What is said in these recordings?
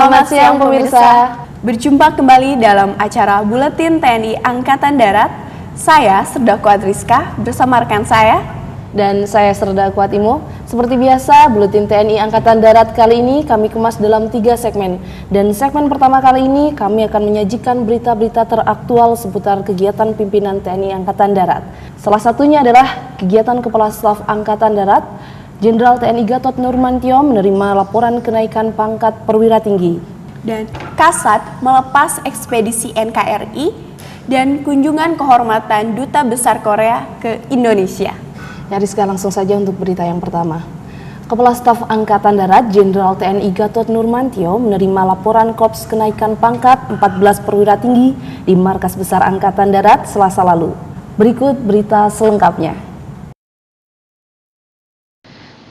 Selamat siang pemirsa. Berjumpa kembali dalam acara Buletin TNI Angkatan Darat. Saya Serda Kuat Rizka bersama rekan saya Dan saya Serda Kuat Imo. Seperti biasa, Buletin TNI Angkatan Darat kali ini kami kemas dalam 3 segmen. Dan segmen pertama kali ini kami akan menyajikan berita-berita teraktual seputar kegiatan pimpinan TNI Angkatan Darat. Salah satunya adalah kegiatan Kepala Staf Angkatan Darat, Jenderal TNI Gatot Nurmantio menerima laporan kenaikan pangkat perwira tinggi. Dan Kasat melepas ekspedisi NKRI dan kunjungan kehormatan Duta Besar Korea ke Indonesia. Ya Rizka, langsung saja untuk berita yang pertama. Kepala Staf Angkatan Darat Jenderal TNI Gatot Nurmantio menerima laporan Korps kenaikan pangkat 14 perwira tinggi di Markas Besar Angkatan Darat Selasa lalu. Berikut berita selengkapnya.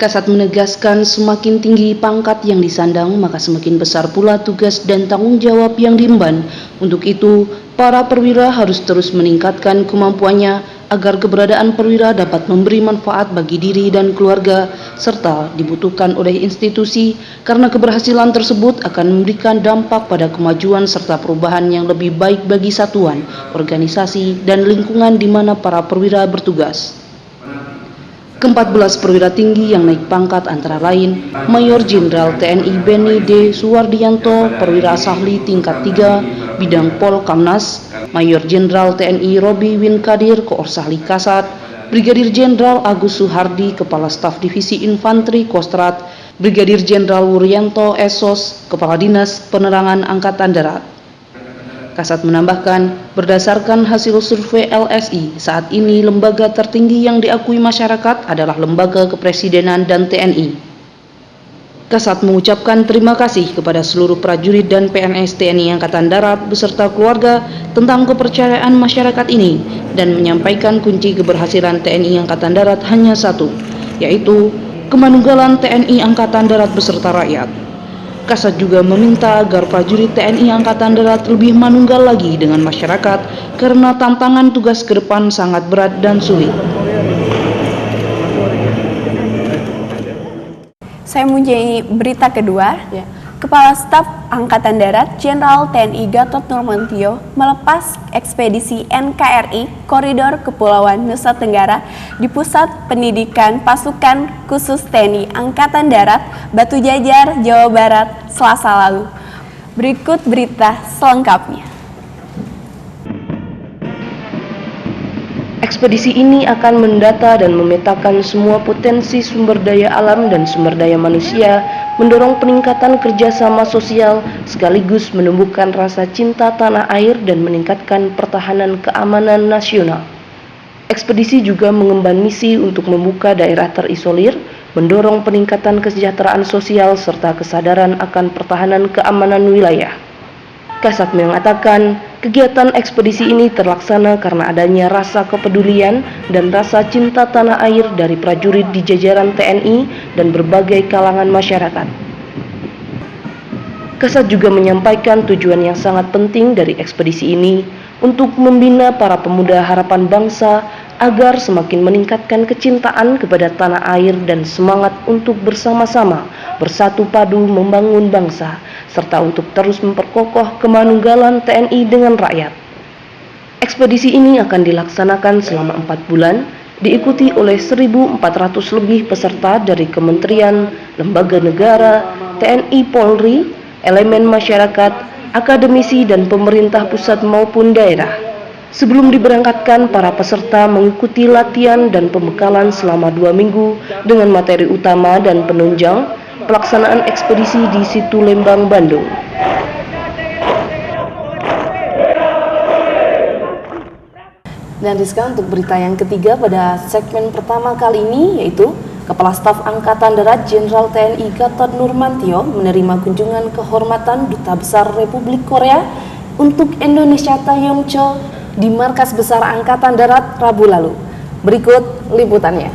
Kasat menegaskan semakin tinggi pangkat yang disandang, maka semakin besar pula tugas dan tanggung jawab yang diemban. Untuk itu, para perwira harus terus meningkatkan kemampuannya agar keberadaan perwira dapat memberi manfaat bagi diri dan keluarga, serta dibutuhkan oleh institusi karena keberhasilan tersebut akan memberikan dampak pada kemajuan serta perubahan yang lebih baik bagi satuan, organisasi, dan lingkungan di mana para perwira bertugas. Ke-14 perwira tinggi yang naik pangkat antara lain Mayor Jenderal TNI Beni D. Suwardianto, perwira Sahli tingkat 3, bidang Pol Kamnas, Mayor Jenderal TNI Robi Winkadir, Koorsahli Kasat, Brigadir Jenderal Agus Suhardi, Kepala Staf Divisi Infanteri Kostrat, Brigadir Jenderal Wuryanto Esos, Kepala Dinas Penerangan Angkatan Darat. Kasat menambahkan, berdasarkan hasil survei LSI, saat ini lembaga tertinggi yang diakui masyarakat adalah Lembaga Kepresidenan dan TNI. Kasat mengucapkan terima kasih kepada seluruh prajurit dan PNS TNI Angkatan Darat beserta keluarga tentang kepercayaan masyarakat ini dan menyampaikan kunci keberhasilan TNI Angkatan Darat hanya satu, yaitu kemanunggalan TNI Angkatan Darat beserta rakyat. Kasat juga meminta agar prajurit TNI Angkatan Darat lebih manunggal lagi dengan masyarakat karena tantangan tugas ke depan sangat berat dan sulit. Saya mempunyai berita kedua. Ya. Kepala Staf Angkatan Darat Jenderal TNI Gatot Nurmantio melepas ekspedisi NKRI Koridor Kepulauan Nusa Tenggara di Pusat Pendidikan Pasukan Khusus TNI Angkatan Darat Batu Jajar, Jawa Barat, Selasa lalu. Berikut berita selengkapnya. Ekspedisi ini akan mendata dan memetakan semua potensi sumber daya alam dan sumber daya manusia, mendorong peningkatan kerjasama sosial, sekaligus menumbuhkan rasa cinta tanah air dan meningkatkan pertahanan keamanan nasional. Ekspedisi juga mengemban misi untuk membuka daerah terisolir, mendorong peningkatan kesejahteraan sosial serta kesadaran akan pertahanan keamanan wilayah. Kasat mengatakan, kegiatan ekspedisi ini terlaksana karena adanya rasa kepedulian dan rasa cinta tanah air dari prajurit di jajaran TNI dan berbagai kalangan masyarakat. Kasat juga menyampaikan tujuan yang sangat penting dari ekspedisi ini untuk membina para pemuda harapan bangsa agar semakin meningkatkan kecintaan kepada tanah air dan semangat untuk bersama-sama bersatu padu membangun bangsa, serta untuk terus memperkokoh kemanunggalan TNI dengan rakyat. Ekspedisi ini akan dilaksanakan selama 4 bulan, diikuti oleh 1.400 lebih peserta dari kementerian, lembaga negara, TNI Polri, elemen masyarakat, akademisi dan pemerintah pusat maupun daerah. Sebelum diberangkatkan, para peserta mengikuti latihan dan pembekalan selama 2 minggu dengan materi utama dan penunjang pelaksanaan ekspedisi di Situ Lembang, Bandung. Dan Rizka, untuk berita yang ketiga pada segmen pertama kali ini, yaitu Kepala Staf Angkatan Darat Jenderal TNI Gatot Nurmantio menerima kunjungan kehormatan Duta Besar Republik Korea untuk Indonesia Taeyongcho di Markas Besar Angkatan Darat Rabu lalu. Berikut liputannya.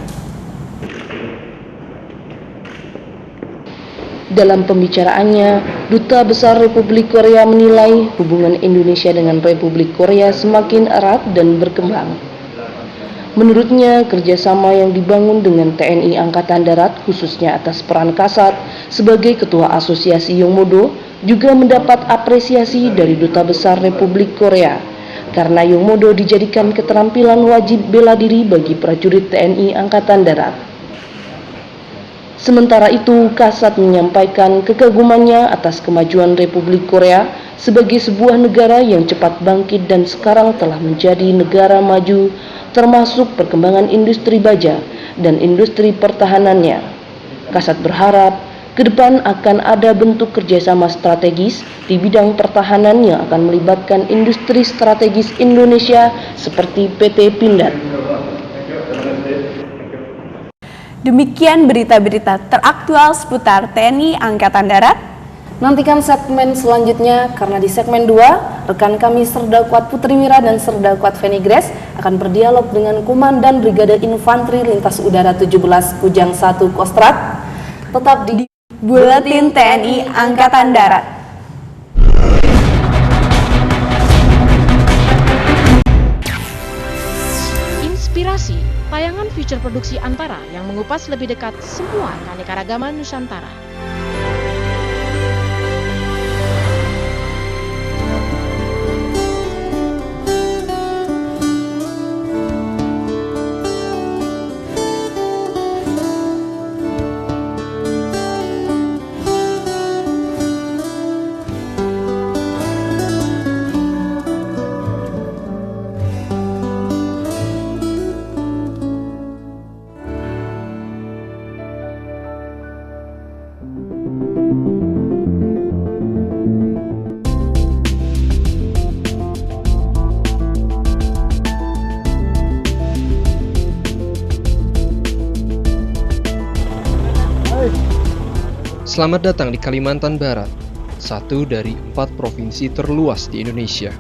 Dalam pembicaraannya, Duta Besar Republik Korea menilai hubungan Indonesia dengan Republik Korea semakin erat dan berkembang. Menurutnya, kerjasama yang dibangun dengan TNI Angkatan Darat, khususnya atas peran Kasat sebagai Ketua Asosiasi Yongmodo, juga mendapat apresiasi dari Duta Besar Republik Korea, karena Yongmodo dijadikan keterampilan wajib bela diri bagi prajurit TNI Angkatan Darat. Sementara itu, Kasat menyampaikan kekagumannya atas kemajuan Republik Korea sebagai sebuah negara yang cepat bangkit dan sekarang telah menjadi negara maju, termasuk perkembangan industri baja dan industri pertahanannya. Kasat berharap ke depan akan ada bentuk kerjasama strategis di bidang pertahanan yang akan melibatkan industri strategis Indonesia seperti PT Pindad. Demikian berita-berita teraktual seputar TNI Angkatan Darat. Nantikan segmen selanjutnya, karena di segmen 2, rekan kami Serda Kuat Putriwira dan Serda Kuat Feni Grace akan berdialog dengan Komandan Brigade Infanteri Lintas Udara 17 Kujang 1 Kostrat. Tetap di Buletin TNI Angkatan Darat. Inspirasi, tayangan feature produksi Antara yang mengupas lebih dekat semua keanekaragaman Nusantara. Selamat datang di Kalimantan Barat, satu dari 4 provinsi terluas di Indonesia.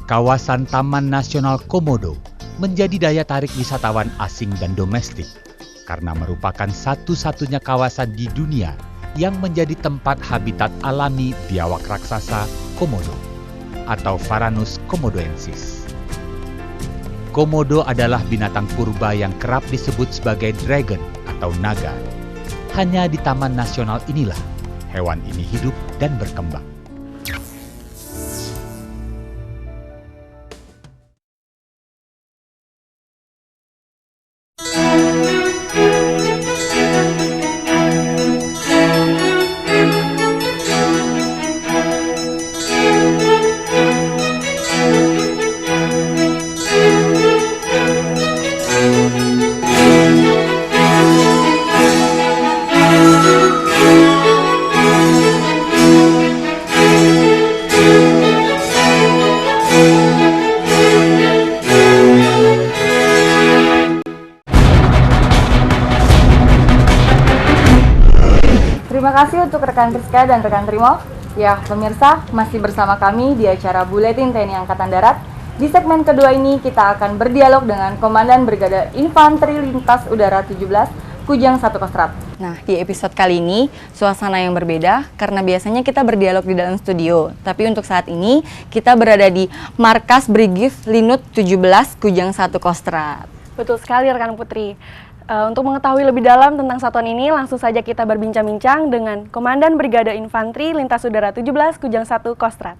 Kawasan Taman Nasional Komodo menjadi daya tarik wisatawan asing dan domestik karena merupakan satu-satunya kawasan di dunia yang menjadi tempat habitat alami biawak raksasa Komodo atau Varanus komodoensis. Komodo adalah binatang purba yang kerap disebut sebagai dragon atau naga. Hanya di Taman Nasional inilah hewan ini hidup dan berkembang. Terima kasih untuk rekan Rizka dan rekan Trimo. Ya, pemirsa, masih bersama kami di acara Buletin TNI Angkatan Darat. Di segmen kedua ini kita akan berdialog dengan Komandan Brigade Infanteri Lintas Udara 17 Kujang 1 Kostrat. Nah, di episode kali ini suasana yang berbeda karena biasanya kita berdialog di dalam studio. Tapi untuk saat ini kita berada di Markas Brigif Linut 17 Kujang 1 Kostrat. Betul sekali rekan Putri. Untuk mengetahui lebih dalam tentang satuan ini, langsung saja kita berbincang-bincang dengan Komandan Brigade Infanteri Lintas Udara 17 Kujang 1 Kostrat.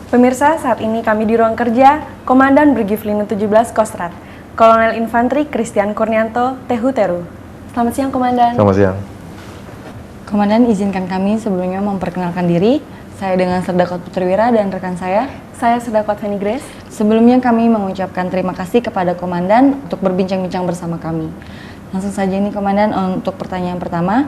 Pemirsa, saat ini kami di ruang kerja Komandan Brigif Linut 17 Kostrat, Kolonel Infanteri Christian Kurnianto Tehuteru. Selamat siang, Komandan. Selamat siang. Komandan, izinkan kami sebelumnya memperkenalkan diri. Saya dengan Serda Kuat Putriwira dan rekan saya Serda Kuat Feni Grace. Sebelumnya kami mengucapkan terima kasih kepada Komandan untuk berbincang-bincang bersama kami. Langsung saja nih Komandan, untuk pertanyaan pertama,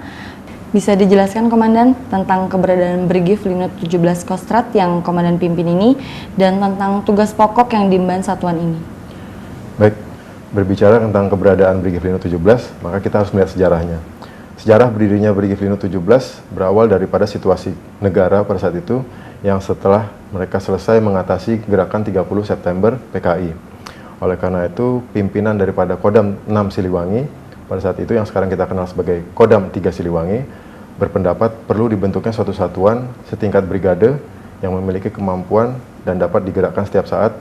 bisa dijelaskan Komandan tentang keberadaan Brigif Linut 17 Kostrat yang Komandan pimpin ini dan tentang tugas pokok yang diemban satuan ini. Baik, berbicara tentang keberadaan Brigif Linut 17, maka kita harus melihat sejarahnya. Sejarah berdirinya Brigif Linut 17 berawal daripada situasi negara pada saat itu yang setelah mereka selesai mengatasi gerakan 30 September PKI. Oleh karena itu, pimpinan daripada Kodam 6 Siliwangi pada saat itu yang sekarang kita kenal sebagai Kodam 3 Siliwangi berpendapat perlu dibentuknya suatu satuan setingkat brigade yang memiliki kemampuan dan dapat digerakkan setiap saat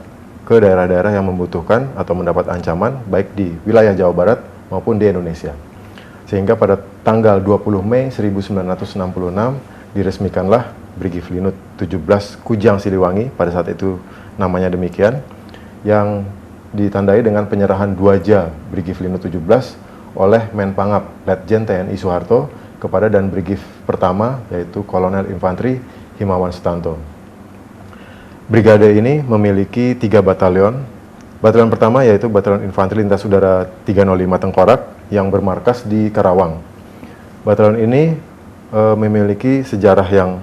ke daerah-daerah yang membutuhkan atau mendapat ancaman baik di wilayah Jawa Barat maupun di Indonesia. Sehingga pada tanggal 20 Mei 1966 diresmikanlah Brigif Linut 17 Kujang Siliwangi, pada saat itu namanya demikian, yang ditandai dengan penyerahan Dwaja Brigif Linut 17 oleh Menpangap Letjen TNI Soeharto kepada Dan Brigif pertama, yaitu Kolonel Infanteri Himawan Sutanto. Brigade ini memiliki 3 batalion. Batalion pertama yaitu Batalion Infanteri Lintas Udara 305 Tengkorak yang bermarkas di Karawang. Batalion ini memiliki sejarah yang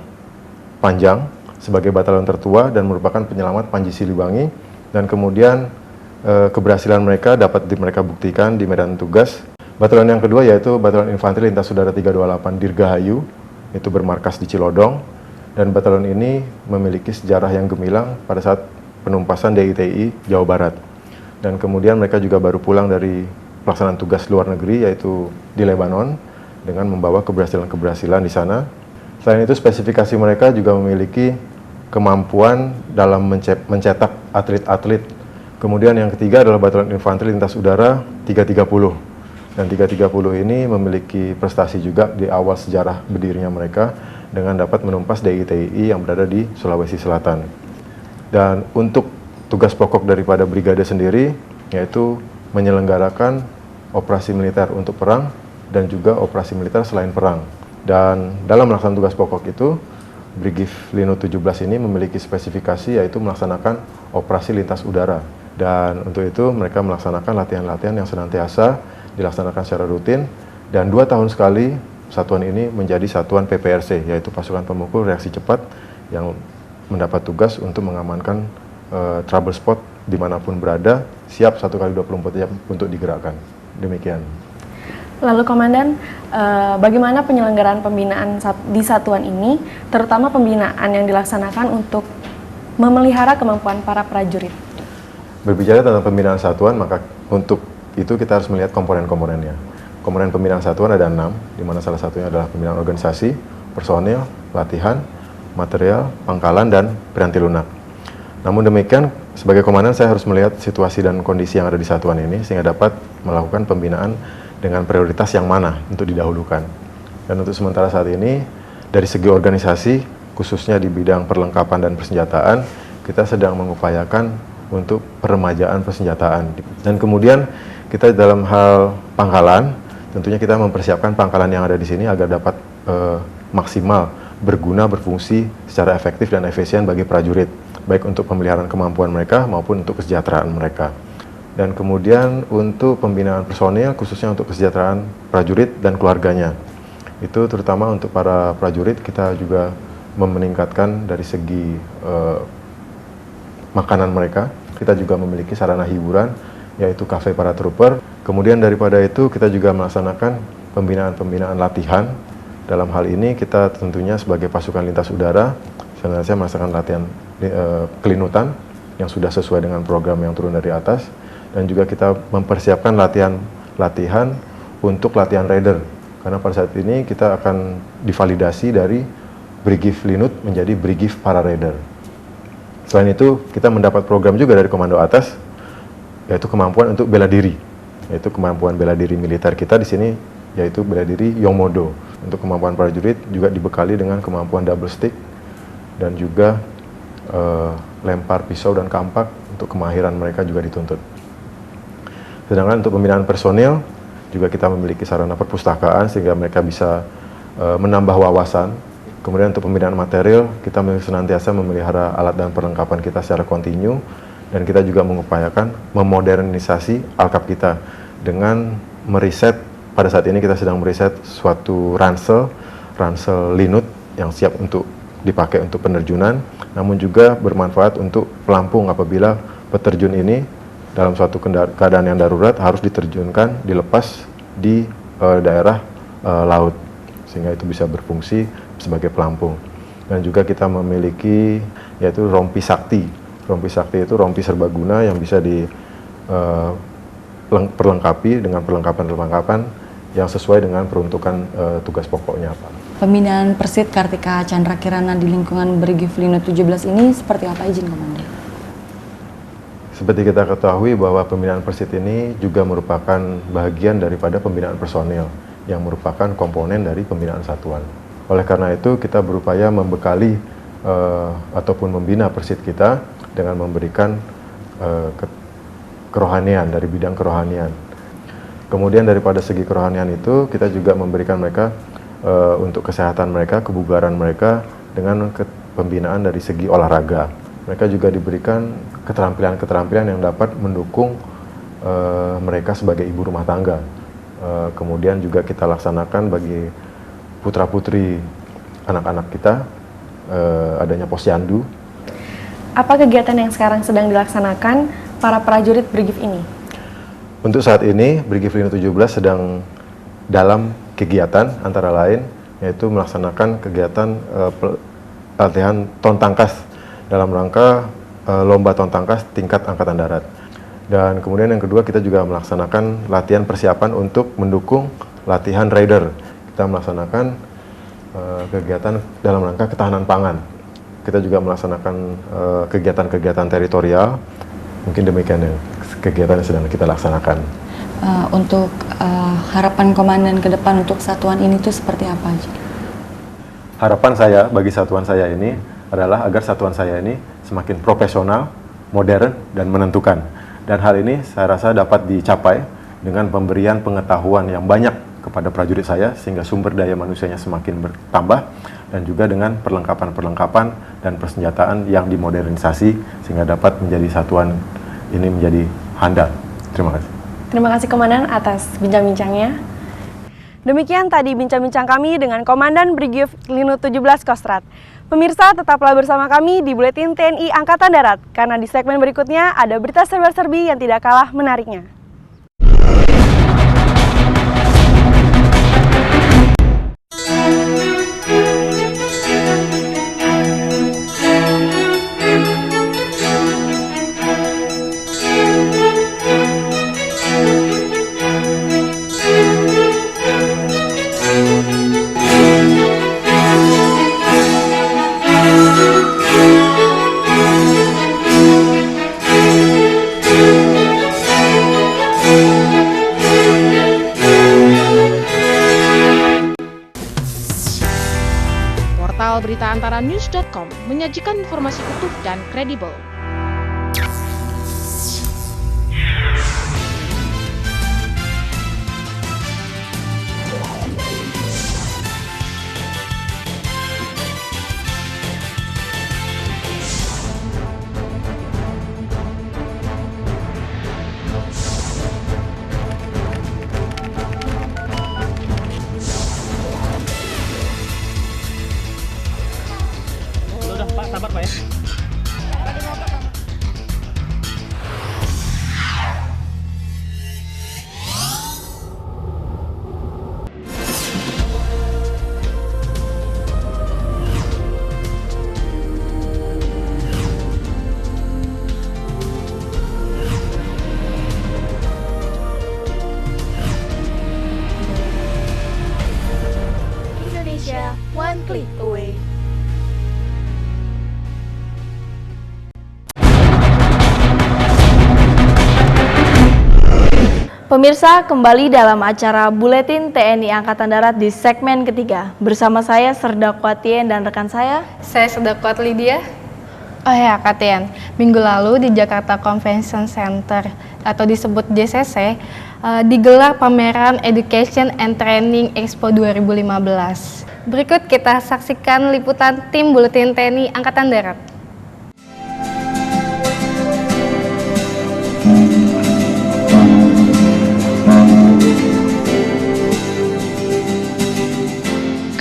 panjang sebagai batalion tertua dan merupakan penyelamat Panji Siliwangi, dan kemudian keberhasilan mereka dapat mereka buktikan di medan tugas. Batalion yang kedua yaitu Batalion Infanteri Lintas Udara 328 Dirgahayu, itu bermarkas di Cilodong, dan batalion ini memiliki sejarah yang gemilang pada saat penumpasan DITI Jawa Barat. Dan kemudian mereka juga baru pulang dari pelaksanaan tugas luar negeri yaitu di Lebanon dengan membawa keberhasilan-keberhasilan di sana. Selain itu spesifikasi mereka juga memiliki kemampuan dalam mencetak atlet-atlet. Kemudian yang ketiga adalah Batalion Infanteri Lintas Udara 330. Dan 330 ini memiliki prestasi juga di awal sejarah berdirinya mereka dengan dapat menumpas DITI yang berada di Sulawesi Selatan. Dan untuk tugas pokok daripada brigade sendiri yaitu menyelenggarakan operasi militer untuk perang dan juga operasi militer selain perang. Dan dalam melaksanakan tugas pokok itu, Brigif Linut 17 ini memiliki spesifikasi yaitu melaksanakan operasi lintas udara. Dan untuk itu mereka melaksanakan latihan-latihan yang senantiasa dilaksanakan secara rutin, dan 2 tahun sekali satuan ini menjadi satuan PPRC, yaitu pasukan pemukul reaksi cepat yang mendapat tugas untuk mengamankan trouble spot dimanapun berada, siap 1x24 jam untuk digerakkan. Demikian. Lalu Komandan, bagaimana penyelenggaraan pembinaan di satuan ini, terutama pembinaan yang dilaksanakan untuk memelihara kemampuan para prajurit? Berbicara tentang pembinaan satuan, maka untuk itu kita harus melihat komponen-komponennya. Komponen pembinaan satuan ada 6, di mana salah satunya adalah pembinaan organisasi, personil, latihan, material, pangkalan, dan piranti lunak. Namun demikian, sebagai komandan saya harus melihat situasi dan kondisi yang ada di satuan ini sehingga dapat melakukan pembinaan dengan prioritas yang mana untuk didahulukan. Dan untuk sementara saat ini, dari segi organisasi, khususnya di bidang perlengkapan dan persenjataan, kita sedang mengupayakan untuk peremajaan persenjataan. Dan kemudian kita dalam hal pangkalan, tentunya kita mempersiapkan pangkalan yang ada di sini agar dapat maksimal berguna, berfungsi secara efektif dan efisien bagi prajurit, baik untuk pemeliharaan kemampuan mereka maupun untuk kesejahteraan mereka. Dan kemudian untuk pembinaan personil, khususnya untuk kesejahteraan prajurit dan keluarganya. Itu terutama untuk para prajurit kita juga meningkatkan dari segi makanan mereka. Kita juga memiliki sarana hiburan, yaitu kafe para trooper. Kemudian daripada itu kita juga melaksanakan pembinaan-pembinaan latihan. Dalam hal ini kita tentunya sebagai pasukan lintas udara, sebenarnya melaksanakan latihan kelinutan yang sudah sesuai dengan program yang turun dari atas. Dan juga kita mempersiapkan latihan untuk latihan raider. Karena pada saat ini kita akan divalidasi dari Brigif Linut menjadi Brigif Para Raider. Selain itu, kita mendapat program juga dari komando atas, yaitu kemampuan untuk bela diri. Yaitu kemampuan bela diri militer kita di sini, yaitu bela diri Yomodo. Untuk kemampuan prajurit juga dibekali dengan kemampuan double stick dan juga lempar pisau dan kampak, untuk kemahiran mereka juga dituntut. Sedangkan untuk pembinaan personil, juga kita memiliki sarana perpustakaan sehingga mereka bisa menambah wawasan. Kemudian untuk pembinaan material, kita senantiasa memelihara alat dan perlengkapan kita secara kontinu, dan kita juga mengupayakan memodernisasi alkap kita dengan meriset. Pada saat ini kita sedang meriset suatu ransel Linut yang siap untuk dipakai untuk penerjunan, namun juga bermanfaat untuk pelampung apabila peterjun ini dalam suatu keadaan yang darurat harus diterjunkan, dilepas di daerah laut, sehingga itu bisa berfungsi sebagai pelampung. Dan juga kita memiliki yaitu rompi sakti. Rompi sakti itu rompi serbaguna yang bisa diperlengkapi dengan perlengkapan-perlengkapan yang sesuai dengan peruntukan tugas pokoknya, Pak. Pembinaan Persit Kartika Chandra Kirana di lingkungan Brigif Lino 17 ini seperti apa izin Komandan? Seperti kita ketahui bahwa pembinaan Persit ini juga merupakan bagian daripada pembinaan personil yang merupakan komponen dari pembinaan satuan. Oleh karena itu kita berupaya membekali ataupun membina Persit kita dengan memberikan kerohanian dari bidang kerohanian. Kemudian daripada segi kerohanian itu kita juga memberikan mereka untuk kesehatan mereka, kebugaran mereka dengan pembinaan dari segi olahraga. Mereka juga diberikan keterampilan-keterampilan yang dapat mendukung mereka sebagai ibu rumah tangga. Kemudian juga kita laksanakan bagi putra-putri anak-anak kita, adanya posyandu. Apa kegiatan yang sekarang sedang dilaksanakan para prajurit Brigif ini? Untuk saat ini, Brigif Lino 17 sedang dalam kegiatan antara lain, yaitu melaksanakan kegiatan latihan ton tangkas dalam rangka lomba ton tangkas tingkat Angkatan Darat. Dan kemudian yang kedua kita juga melaksanakan latihan persiapan untuk mendukung latihan raider. Kita melaksanakan kegiatan dalam rangka ketahanan pangan. Kita juga melaksanakan kegiatan-kegiatan teritorial. Mungkin demikian yang kegiatan yang sedang kita laksanakan. Untuk harapan Komandan ke depan untuk satuan ini tuh seperti apa aja? Harapan saya bagi satuan saya ini adalah agar satuan saya ini semakin profesional, modern, dan menentukan. Dan hal ini saya rasa dapat dicapai dengan pemberian pengetahuan yang banyak kepada prajurit saya sehingga sumber daya manusianya semakin bertambah dan juga dengan perlengkapan-perlengkapan dan persenjataan yang dimodernisasi sehingga dapat menjadi satuan ini menjadi handal. Terima kasih. Terima kasih Komandan atas bincang-bincangnya. Demikian tadi bincang-bincang kami dengan Komandan Brigif Lino 17 Kostrad. Pemirsa, tetaplah bersama kami di Buletin TNI Angkatan Darat, karena di segmen berikutnya ada berita serba-serbi yang tidak kalah menariknya. Berita Antara News.com menyajikan informasi utuh dan kredibel. Indonesia, one click away. Pemirsa, kembali dalam acara Buletin TNI Angkatan Darat di segmen ketiga. Bersama saya Serdakwa Tien dan rekan saya Serdakwa Lydia. Oh ya Kak Tien, minggu lalu di Jakarta Convention Center atau disebut JCC digelar pameran Education and Training Expo 2015. Berikut kita saksikan liputan tim Buletin TNI Angkatan Darat.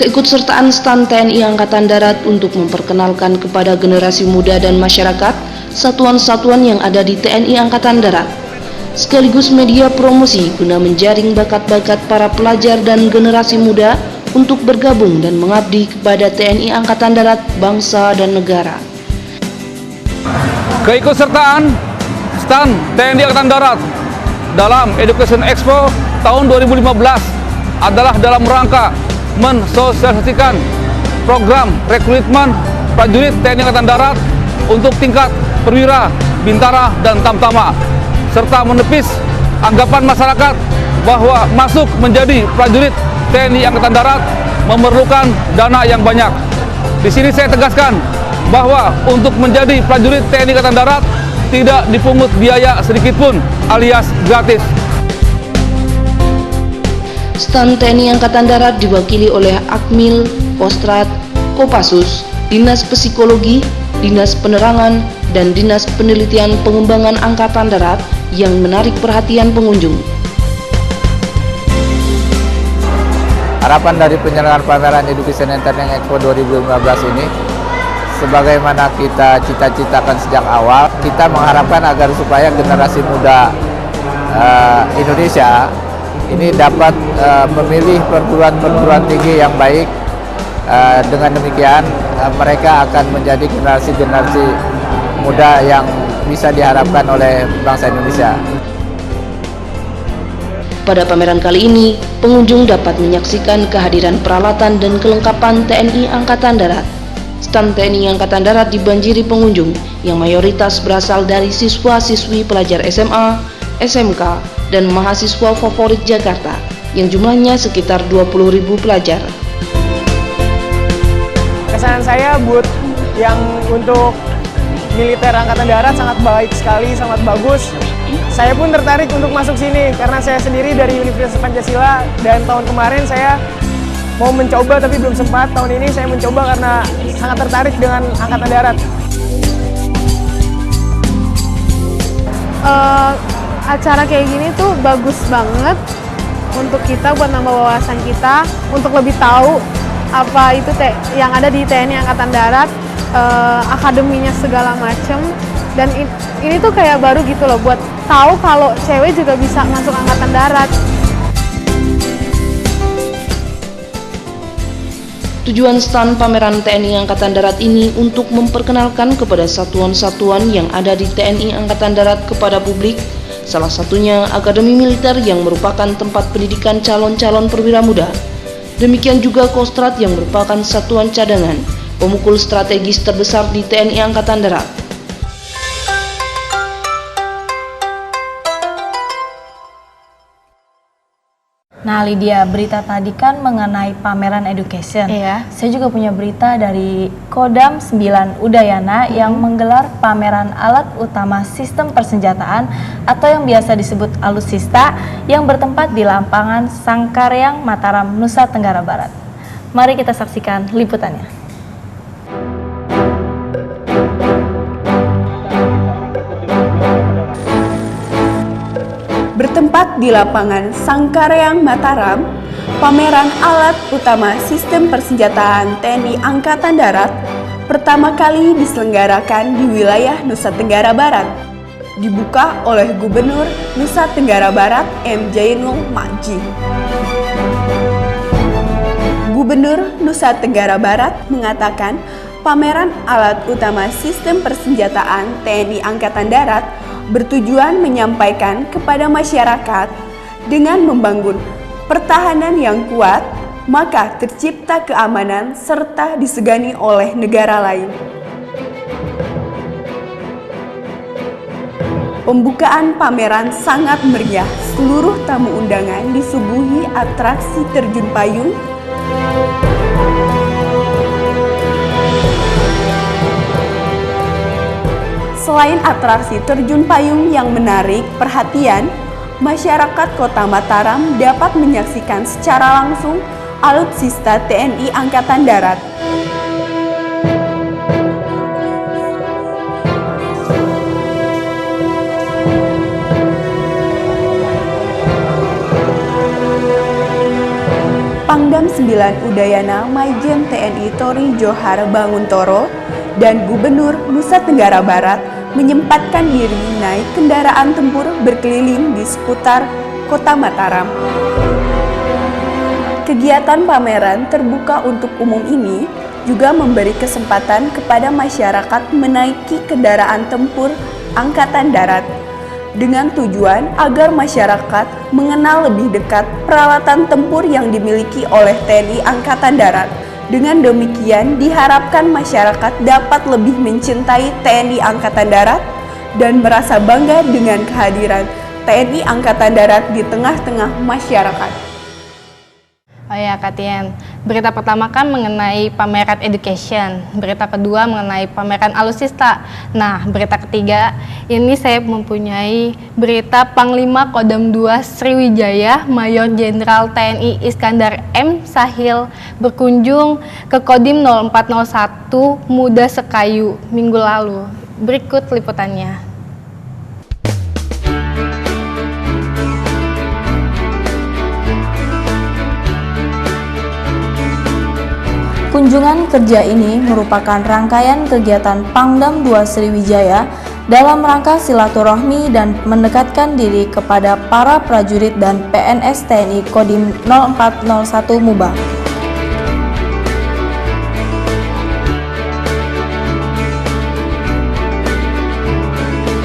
Keikutsertaan STAN TNI Angkatan Darat untuk memperkenalkan kepada generasi muda dan masyarakat satuan-satuan yang ada di TNI Angkatan Darat, sekaligus media promosi guna menjaring bakat-bakat para pelajar dan generasi muda untuk bergabung dan mengabdi kepada TNI Angkatan Darat, bangsa dan negara. Keikutsertaan STAN TNI Angkatan Darat dalam Education Expo tahun 2015 adalah dalam rangka mensosialisasikan program rekrutmen prajurit TNI Angkatan Darat untuk tingkat perwira, bintara, dan tamtama, serta menepis anggapan masyarakat bahwa masuk menjadi prajurit TNI Angkatan Darat memerlukan dana yang banyak. Di sini saya tegaskan bahwa untuk menjadi prajurit TNI Angkatan Darat tidak dipungut biaya sedikitpun alias gratis. Stan TNI Angkatan Darat diwakili oleh Akmil, Kostrat, Kopassus, Dinas Psikologi, Dinas Penerangan, dan Dinas Penelitian Pengembangan Angkatan Darat yang menarik perhatian pengunjung. Harapan dari penyelenggaraan pameran Education and Training Expo 2015 ini, sebagaimana kita cita-citakan sejak awal, kita mengharapkan agar supaya generasi muda Indonesia ini dapat memilih perguruan tinggi yang baik. Dengan demikian mereka akan menjadi generasi-generasi muda yang bisa diharapkan oleh bangsa Indonesia. Pada pameran kali ini, pengunjung dapat menyaksikan kehadiran peralatan dan kelengkapan TNI Angkatan Darat. Stan TNI Angkatan Darat dibanjiri pengunjung yang mayoritas berasal dari siswa-siswi pelajar SMA, SMK, dan mahasiswa favorit Jakarta yang jumlahnya sekitar 20.000 pelajar. Kesan saya buat yang untuk militer Angkatan Darat sangat baik sekali, sangat bagus. Saya pun tertarik untuk masuk sini karena saya sendiri dari Universitas Pancasila dan tahun kemarin saya mau mencoba tapi belum sempat. Tahun ini saya mencoba karena sangat tertarik dengan Angkatan Darat. Acara kayak gini tuh bagus banget untuk kita buat nambah wawasan kita, untuk lebih tahu apa itu yang ada di TNI Angkatan Darat, akademinya segala macem. Dan ini tuh kayak baru gitu loh, buat tahu kalau cewek juga bisa masuk Angkatan Darat. Tujuan stan pameran TNI Angkatan Darat ini untuk memperkenalkan kepada satuan-satuan yang ada di TNI Angkatan Darat kepada publik, salah satunya Akademi Militer yang merupakan tempat pendidikan calon-calon perwira muda. Demikian juga Kostrat yang merupakan satuan cadangan, pemukul strategis terbesar di TNI Angkatan Darat. Nah Lydia, berita tadi kan mengenai pameran education. Iya. Saya juga punya berita dari Kodam 9 Udayana yang menggelar pameran alat utama sistem persenjataan atau yang biasa disebut alutsista yang bertempat di lapangan Sangkaryang, Mataram, Nusa Tenggara Barat. Mari kita saksikan liputannya. Bertempat di lapangan Sangkaryang, Mataram, pameran alat utama sistem persenjataan TNI Angkatan Darat pertama kali diselenggarakan di wilayah Nusa Tenggara Barat. Dibuka oleh Gubernur Nusa Tenggara Barat M. Jainul Madji. Gubernur Nusa Tenggara Barat mengatakan pameran alat utama sistem persenjataan TNI Angkatan Darat bertujuan menyampaikan kepada masyarakat dengan membangun pertahanan yang kuat, maka tercipta keamanan serta disegani oleh negara lain. Pembukaan pameran sangat meriah, seluruh tamu undangan disuguhi atraksi terjun payung, Selain atraksi terjun payung yang menarik perhatian, masyarakat Kota Mataram dapat menyaksikan secara langsung alutsista TNI Angkatan Darat. Pangdam 9 Udayana Maijen TNI Tori Johar Banguntoro dan Gubernur Nusa Tenggara Barat menyempatkan diri naik kendaraan tempur berkeliling di seputar Kota Mataram. Kegiatan pameran terbuka untuk umum ini juga memberi kesempatan kepada masyarakat menaiki kendaraan tempur Angkatan Darat. dengan tujuan agar masyarakat mengenal lebih dekat peralatan tempur yang dimiliki oleh TNI Angkatan Darat. Dengan demikian, diharapkan masyarakat dapat lebih mencintai TNI Angkatan Darat dan merasa bangga dengan kehadiran TNI Angkatan Darat di tengah-tengah masyarakat. Oh ya Kak Tien, berita pertama kan mengenai pameran education, berita kedua mengenai pameran alutsista. Nah, berita ketiga ini saya mempunyai berita Panglima Kodam II Sriwijaya Mayor Jenderal TNI Iskandar M. Sahil berkunjung ke Kodim 0401 Muda Sekayu minggu lalu. Berikut liputannya. Kunjungan kerja ini merupakan rangkaian kegiatan Pangdam II Sriwijaya dalam rangka silaturahmi dan mendekatkan diri kepada para prajurit dan PNS TNI Kodim 0401 Muba.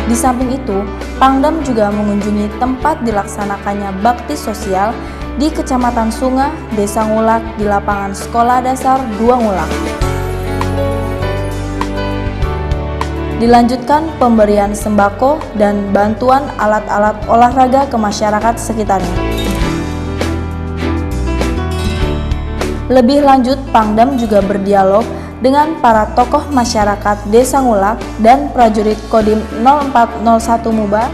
Di samping itu, Pangdam juga mengunjungi tempat dilaksanakannya bakti sosial di Kecamatan Sunga, Desa Ngulak di lapangan Sekolah Dasar 2 Ngulak. Dilanjutkan pemberian sembako dan bantuan alat-alat olahraga ke masyarakat sekitarnya. Lebih lanjut, Pangdam juga berdialog dengan para tokoh masyarakat Desa Ngulak dan prajurit Kodim 0401 Muba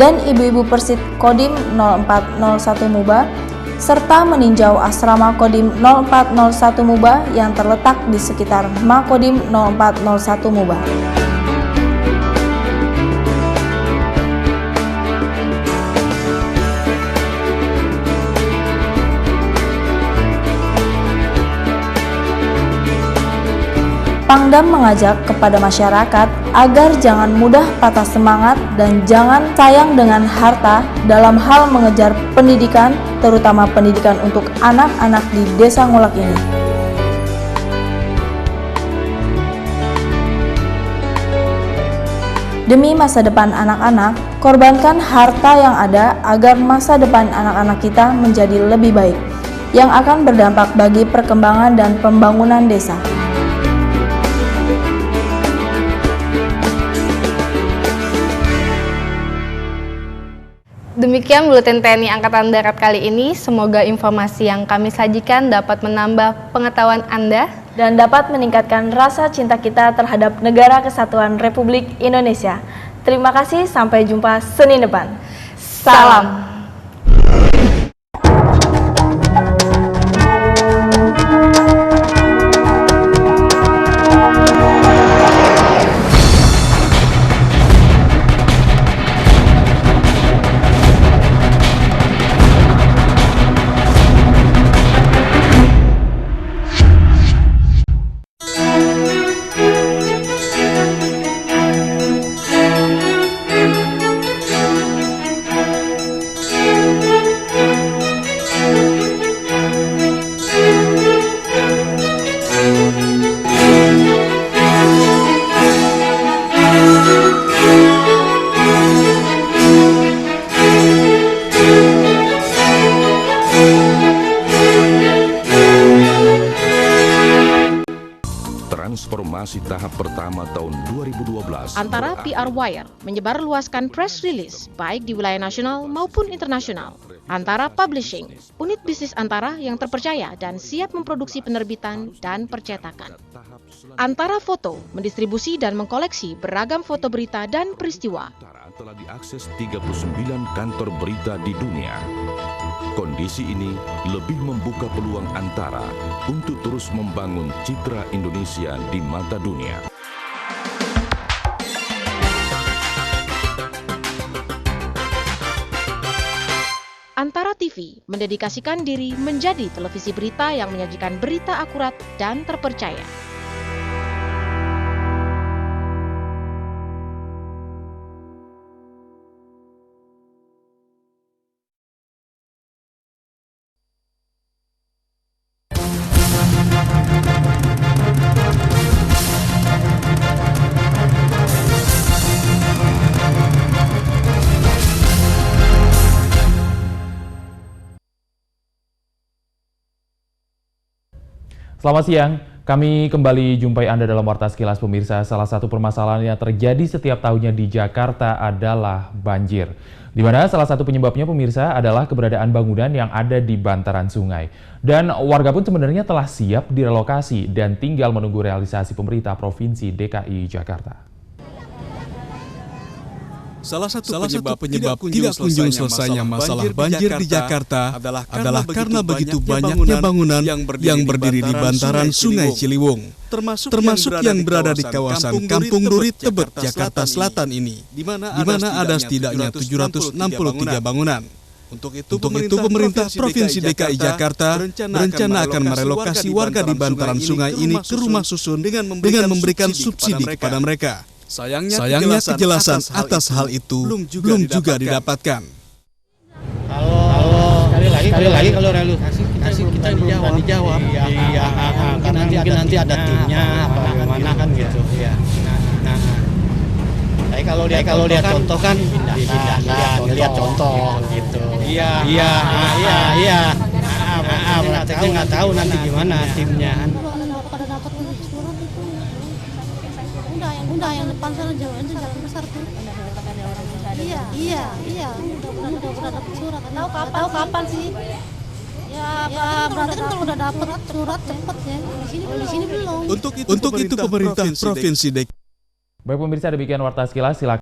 dan ibu-ibu Persit Kodim 0401 Muba, serta meninjau asrama Kodim 0401 Muba yang terletak di sekitar Makodim 0401 Muba. Pangdam mengajak kepada masyarakat agar jangan mudah patah semangat dan jangan sayang dengan harta dalam hal mengejar pendidikan, terutama pendidikan untuk anak-anak di Desa Ngulak ini. Demi masa depan anak-anak, korbankan harta yang ada agar masa depan anak-anak kita menjadi lebih baik, yang akan berdampak bagi perkembangan dan pembangunan desa. Demikian Buletin TNI Angkatan Darat kali ini. Semoga informasi yang kami sajikan dapat menambah pengetahuan Anda dan dapat meningkatkan rasa cinta kita terhadap Negara Kesatuan Republik Indonesia. Terima kasih, sampai jumpa Senin depan. Salam. Transformasi tahap pertama tahun 2012. Antara PR Wire menyebarluaskan press release baik di wilayah nasional maupun internasional. Antara Publishing, unit bisnis Antara yang terpercaya dan siap memproduksi penerbitan dan percetakan. Antara Foto mendistribusi dan mengkoleksi beragam foto berita dan peristiwa. Telah diakses 39 kantor berita di dunia. Kondisi ini lebih membuka peluang Antara untuk terus membangun citra Indonesia di mata dunia. Antara TV mendedikasikan diri menjadi televisi berita yang menyajikan berita akurat dan terpercaya. Selamat siang, kami kembali jumpai Anda dalam Warta Sekilas pemirsa. Salah satu permasalahan yang terjadi setiap tahunnya di Jakarta adalah banjir. Di mana salah satu penyebabnya pemirsa adalah keberadaan bangunan yang ada di bantaran sungai. Dan warga pun sebenarnya telah siap direlokasi dan tinggal menunggu realisasi pemerintah Provinsi DKI Jakarta. Salah satu penyebab tidak kunjung selesainya masalah banjir di Jakarta adalah karena begitu banyaknya bangunan yang berdiri di bantaran Sungai Ciliwung, termasuk yang berada di kawasan Kampung Duri, Tebet, Jakarta Selatan ini, di mana ada setidaknya 763 bangunan. Untuk itu, pemerintah Provinsi DKI Jakarta berencana akan merelokasi warga di bantaran sungai ini ke rumah susun dengan memberikan subsidi kepada mereka. Sayangnya kejelasan atas hal itu belum juga didapatkan. Sekali lagi kalau relokasi kita dijawab. Iya, mungkin nanti ada timnya apa bagaimana kan gitu. Ya. Nah. Tapi kalau lihat contoh kan lihat contoh gitu. Iya. Berarti nggak tahu nanti gimana timnya. Udah yang depan sana jauh itu jalan besar tuh. Iya. Udah dapat surat. Tahu kapan sih? Ya berarti kan kalau udah dapat surat cepet ya. Di sini belum. Untuk itu pemerintah Provinsi DKI. Baik pemirsa, demikian Warta Sekilas. Silakan